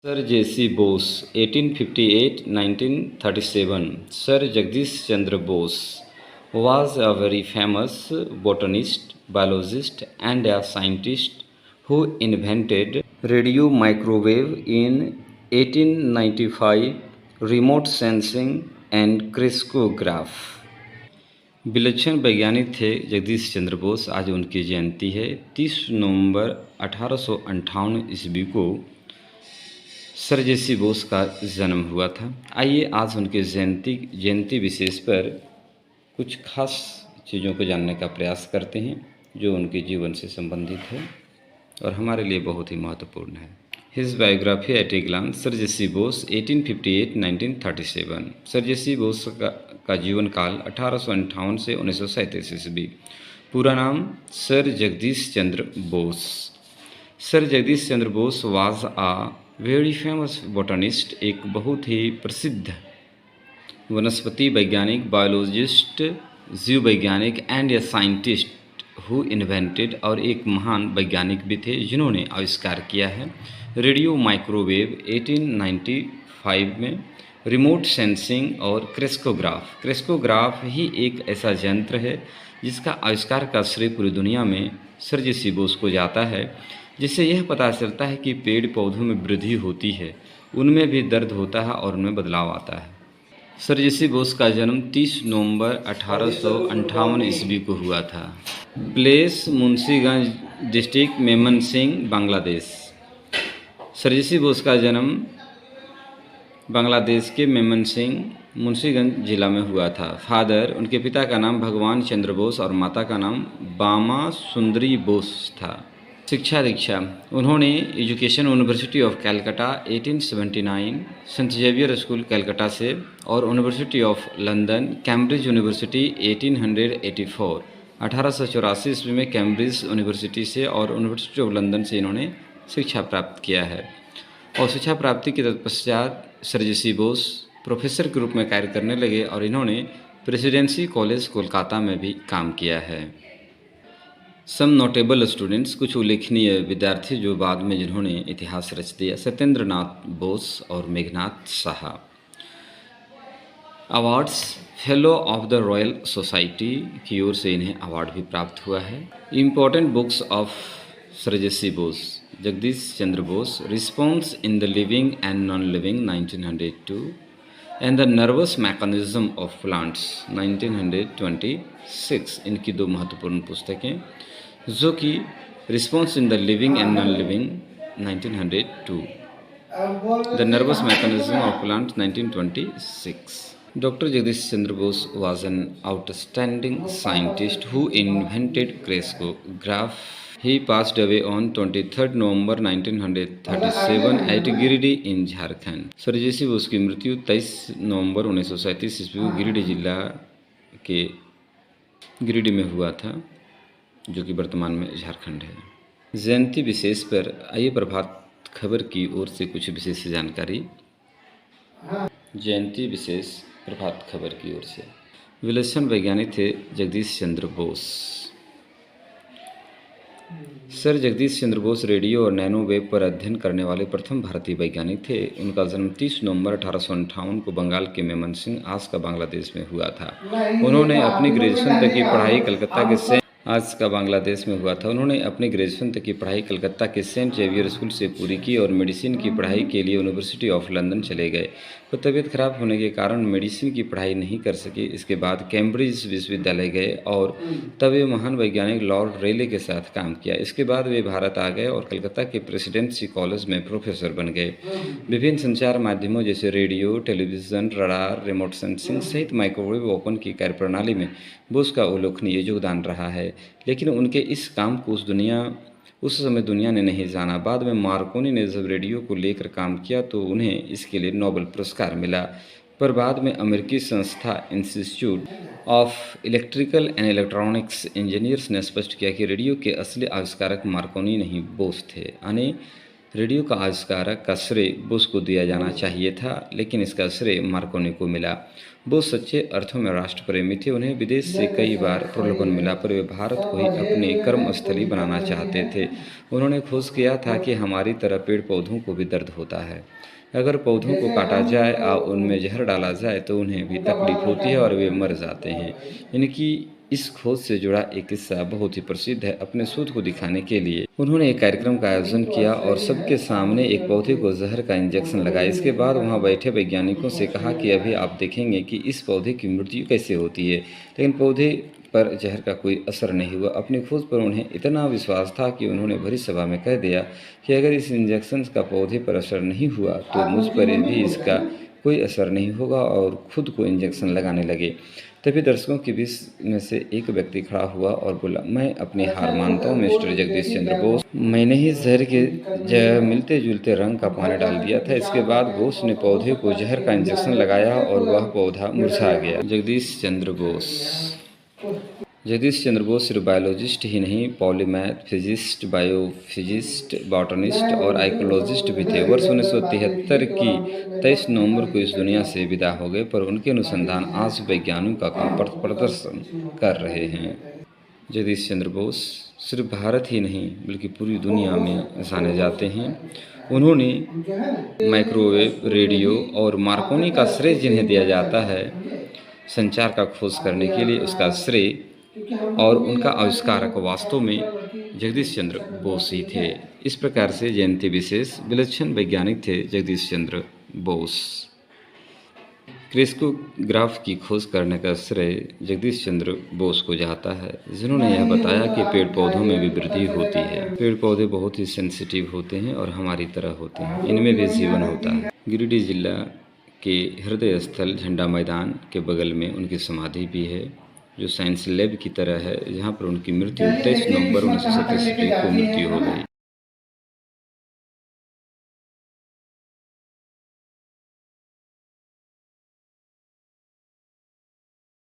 Sir J.C. Bose, 1858-1937. Sir Jagdish Chandra Bose was a very famous botanist, biologist, and a scientist who invented radio microwave in 1895, remote sensing, and crystallograph. विलक्षण वैज्ञानिक थे जगदीश चंद्र बोस। आज उनकी जयंती है। 30 नवंबर 1858 ईस्वी को sir J C Bose का जन्म हुआ था। आइए आज उनके जयंती विशेष पर कुछ खास चीज़ों को जानने का प्रयास करते हैं जो उनके जीवन से संबंधित है और हमारे लिए बहुत ही महत्वपूर्ण है। His biography at a glance. Sir J C Bose 1858-1937। Sir J C Bose का जीवन काल 1858 से 1937 ईस्वी। पूरा नाम sir Jagdish Chandra Bose. Sir Jagdish Chandra Bose was a very famous botanist, एक बहुत ही प्रसिद्ध वनस्पति वैज्ञानिक, बायोलॉजिस्ट, जीव वैज्ञानिक and a scientist who invented, और एक महान वैज्ञानिक भी थे जिन्होंने आविष्कार किया है रेडियो माइक्रोवेव 1895 में, रिमोट सेंसिंग और क्रेस्कोग्राफ। क्रेस्कोग्राफ ही एक ऐसा यंत्र है जिसका आविष्कार का श्रेय पूरी दुनिया में सर जेसी बोस को जाता है, जिससे यह पता चलता है कि पेड़ पौधों में वृद्धि होती है, उनमें भी दर्द होता है और उनमें बदलाव आता है। सर जेसी बोस का जन्म 30 नवंबर 1858 ईस्वी को हुआ था। Place Munshiganj, district Mymensingh, Bangladesh. Sir J C Bose का जन्म बांग्लादेश के मेमनसिंह, मुंशीगंज जिला में हुआ था। फादर, उनके पिता का नाम भगवान चंद्र बोस और माता का नाम बामा सुंदरी बोस था। शिक्षा दीक्षा, उन्होंने education university of Calcutta 1879, Saint Xavier school Calcutta से, और university of London, Cambridge university 1884, 1884 ईस्वी में कैम्ब्रिज यूनिवर्सिटी से और यूनिवर्सिटी ऑफ लंदन से इन्होंने शिक्षा प्राप्त किया है। और शिक्षा प्राप्ति के तत्पश्चात सर जेसी बोस प्रोफेसर के रूप में कार्य करने लगे और इन्होंने प्रेसिडेंसी कॉलेज कोलकाता में भी काम किया है। सम नोटेबल स्टूडेंट्स, कुछ उल्लेखनीय विद्यार्थी जो बाद में जिन्होंने इतिहास रच दिया। सत्येंद्र नाथ बोस और Meghnath Saha. Awards, fellow of the Royal Society की ओर से इन्हें अवार्ड भी प्राप्त हुआ है। Important books of sir J C Bose, Jagdish Chandra Bose, response in the living and non living 1902, and the nervous mechanism of plants 1926, इनकी दो महत्वपूर्ण पुस्तकें, जो कि response in the living and non living 1902, the nervous mechanism of plant 1926। Dr. Jagdish Chandra Bose was an outstanding scientist who invented crystallograph. He passed away on 23rd November 1937 at Giridih in Jharkhand. Sir J C Bose की मृत्यु 23 नवंबर 1937 ईस्वी को गिरिडीह जिला के गिरिडीह में हुआ था, जो कि वर्तमान में झारखंड है। जयंती विशेष पर आइए प्रभात खबर की ओर से कुछ विशेष जानकारी। जयंती विशेष प्रभात खबर की ओर से। विलक्षण वैज्ञानिक थे जगदीश चंद्र बोस। सर जगदीश चंद्र बोस रेडियो और नैनो वेव पर अध्ययन करने वाले प्रथम भारतीय वैज्ञानिक थे। उनका जन्म 30 नवंबर 1858 को बंगाल के मेमनसिंह, आज का बांग्लादेश में हुआ था। उन्होंने अपनी ग्रेजुएशन तक की पढ़ाई कलकत्ता के आज का बांग्लादेश में हुआ था। उन्होंने अपनी ग्रेजुएशन तक की पढ़ाई कलकत्ता के सेंट जेवियर स्कूल से पूरी की और मेडिसिन की पढ़ाई के लिए यूनिवर्सिटी ऑफ लंदन चले गए। वो तबीयत खराब होने के कारण मेडिसिन की पढ़ाई नहीं कर सके। इसके बाद कैम्ब्रिज विश्वविद्यालय गए और तब वे महान वैज्ञानिक लॉर्ड रेले के साथ काम किया। इसके बाद वे भारत आ गए और कलकत्ता के प्रेसिडेंसी कॉलेज में प्रोफेसर बन गए। विभिन्न संचार माध्यमों जैसे radio, television, radar, remote sensing सहित माइक्रोवेव ओपन की कार्यप्रणाली में बोस का उल्लेखनीय योगदान रहा है, लेकिन उनके इस काम को उस समय दुनिया ने नहीं जाना। बाद में मार्कोनी ने जब रेडियो को लेकर काम किया तो उन्हें इसके लिए नोबेल पुरस्कार मिला, पर बाद में अमेरिकी संस्था institute of electrical and electronics engineers ने स्पष्ट किया कि रेडियो के असली आविष्कारक मार्कोनी नहीं बोस थे। यानी रेडियो का आविष्कारक का श्रेय बोस को दिया जाना चाहिए था, लेकिन इसका श्रेय मार्कोनी को मिला। बोस सच्चे अर्थों में राष्ट्रप्रेमी थे। उन्हें विदेश से कई बार प्रलोभन मिला, पर वे भारत को ही अपनी कर्मस्थली बनाना चाहते थे। उन्होंने खोज किया था कि हमारी तरह पेड़ पौधों को भी दर्द होता है। अगर पौधों को काटा जाए और उनमें जहर डाला जाए तो उन्हें भी तकलीफ होती है और वे मर जाते हैं। इनकी इस खोज से जुड़ा एक किस्सा बहुत ही प्रसिद्ध है। अपने शोध को दिखाने के लिए उन्होंने एक कार्यक्रम का आयोजन किया और सबके सामने एक पौधे को जहर का इंजेक्शन लगाया। इसके बाद वहां बैठे वैज्ञानिकों से कहा कि अभी आप देखेंगे कि इस पौधे की मृत्यु कैसे होती है, लेकिन पौधे पर जहर का कोई असर नहीं हुआ। अपनी खोज पर उन्हें इतना विश्वास था कि उन्होंने भरी सभा में कह दिया कि अगर इस इंजेक्शन का पौधे पर असर नहीं हुआ तो मुझ पर भी इसका कोई असर नहीं होगा, और खुद को इंजेक्शन लगाने लगे। तभी दर्शकों के बीच में से एक व्यक्ति खड़ा हुआ और बोला, मैं अपनी हार मानता हूँ मिस्टर जगदीश चंद्र बोस, मैंने ही जहर के जगह मिलते जुलते रंग का पानी डाल दिया था। इसके बाद बोस ने पौधे को जहर का इंजेक्शन लगाया और वह पौधा मुरझा गया। जगदीश चंद्र बोस। जगदीश चंद्र बोस सिर्फ बायोलॉजिस्ट ही नहीं, पॉलीमैथ, फिजिस्ट, बायोफिजिस्ट, बॉटनिस्ट और आइकोलॉजिस्ट भी थे। वर्ष 1973 की 23 नवंबर को इस दुनिया से विदा हो गए, पर उनके अनुसंधान आज वैज्ञानिकों का प्रदर्शन कर रहे हैं। जगदीश चंद्र बोस सिर्फ भारत ही नहीं बल्कि पूरी दुनिया में जाने जाते हैं। उन्होंने माइक्रोवेव, रेडियो और मार्कोनी का श्रेय जिन्हें दिया जाता है संचार का खोज करने के लिए, उसका श्रेय और उनका आविष्कारक वास्तव में जगदीश चंद्र बोस ही थे। इस प्रकार से जयंती विशेष विलक्षण वैज्ञानिक थे जगदीश चंद्र बोस। क्रिस्कोग्राफ की खोज करने का श्रेय जगदीश चंद्र बोस को जाता है, जिन्होंने यह बताया कि पेड़ पौधों में भी वृद्धि होती है। पेड़ पौधे बहुत ही सेंसिटिव होते हैं और हमारी तरह होते हैं, इनमें भी जीवन होता है। गिरिडीह जिला के हृदय स्थल झंडा मैदान के बगल में उनकी समाधि भी है, जो साइंस लैब की तरह है, जहां पर उनकी मृत्यु 23 नवंबर 1967 को मृत्यु हो गई।